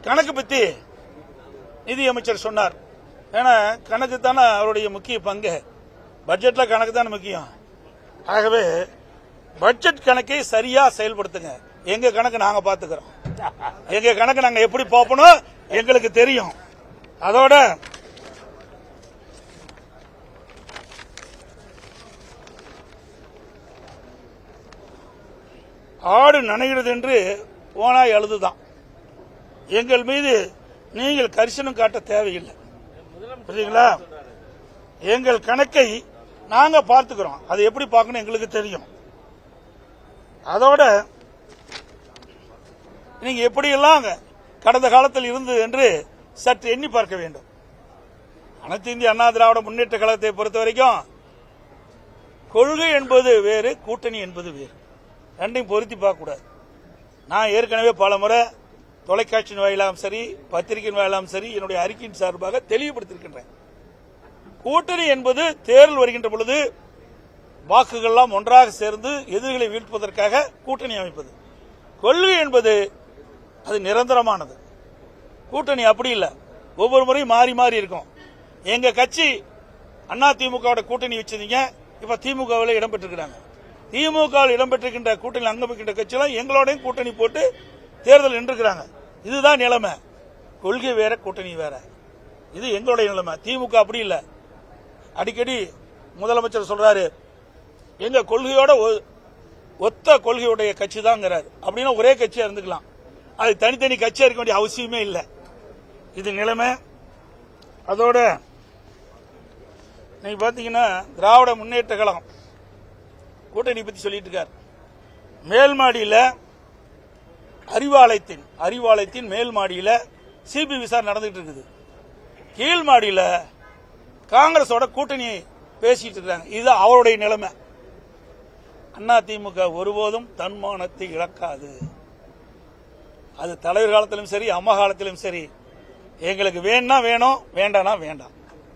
கணக்கு பத்தி நிதியமைச்சர் சொன்னார். ஏன்னா கணக்கு தானே அவருடைய முக்கிய பங்கு. பட்ஜெட்ல கணக்கு தானே முக்கியம். ஆகவே பட்ஜெட் கணக்கை சரியா செயல்படுத்துங்க. எங்க கணக்கு நாங்க பாத்துக்கிறோம். எங்க கணக்கு நாங்க எப்படி பார்ப்போம் எங்களுக்கு தெரியும். அதோட ஆடு நனைகிறது என்று ஓனாய் அழுதுதான். எங்கள் மீது நீங்கள் கரிசனம் காட்ட தேவையில்லை. புரியுதுங்களா? எங்கள் கணக்கை நாங்க பார்த்துக்கிறோம். அது எப்படி பார்க்கணும் எங்களுக்கு தெரியும். அதோட நீங்க எப்படியெல்லாம் கடந்த காலத்தில் இருந்தது என்று சற்று எண்ணி பார்க்க வேண்டும். அனைத்து இந்திய அண்ணா திராவிட முன்னேற்ற கழகத்தை பொறுத்த வரைக்கும் கொள்கை என்பது வேறு, கூட்டணி என்பது வேறு. ரெண்டையும் பொருத்தி பார்க்க கூடாது. நான் ஏற்கனவே பல முறை தொலைக்காட்சியின் வாயிலாகவும் சரி, பத்திரிகையின் வாயிலாகவும் சரி, என்னுடைய அறிக்கையின் சார்பாக தெளிவுபடுத்தியிருக்கின்றேன். கூட்டணி என்பது தேர்தல் வருகின்ற பொழுது வாக்குகள்லாம் ஒன்றாக சேர்ந்து எதிரிகளை வீழ்த்துவதற்காக கூட்டணி அமைப்பது. கொள்கை என்பது அது நிரந்தரமானது. கூட்டணி அப்படி இல்லை, ஒவ்வொரு முறையும் மாறி மாறி இருக்கும். எங்க கட்சி அண்ணா திமுக கூட்டணி வச்சிருந்தீங்க, இப்ப திமுகவில் இடம்பெற்றிருக்கிறாங்க. திமுக இடம்பெற்றிருக்கின்ற கூட்டணி அங்கம் வைக்கின்ற கட்சியெல்லாம் எங்களோடையும் கூட்டணி போட்டு தேர்தல் நின்றுக்கிறாங்க. இதுதான் நிலைமை. கொள்கை வேற, கூட்டணி வேற. இது எங்களுடைய நிலைமை. திமுக அப்படி இல்லை. அடிக்கடி முதலமைச்சர் சொல்றாரு, எங்க கொள்கையோட ஒத்த கொள்கையுடைய கட்சி தாங்கிறாரு. அப்படின்னா ஒரே கட்சியா இருந்துக்கலாம். அது தனித்தனி கட்சியா இருக்க வேண்டிய அவசியமே இல்லை. இது நிலைமை. அதோட நீங்க பாத்தீங்கன்னா திராவிட முன்னேற்ற கழகம் கூட்டணி பத்தி சொல்லிட்டு இருக்காரு. மேல் மாடியில் அறிவாலயத்தின் மேல் மாடியில் சிபி விசாரணை நடந்துட்டு இருக்குது. கீழ் மாடியில் காங்கிரஸோட கூட்டணி பேசிட்டு இருக்காங்க. இது அவருடைய நிலைமை. அண்ணா திமுக ஒருபோதும் தன்மானத்தை இழக்காது. அது தலைவர் காலத்திலும் சரி, அம்மா காலத்திலும் சரி. எங்களுக்கு வேணும்னா வேணும், வேண்டாம்னா வேண்டாம்.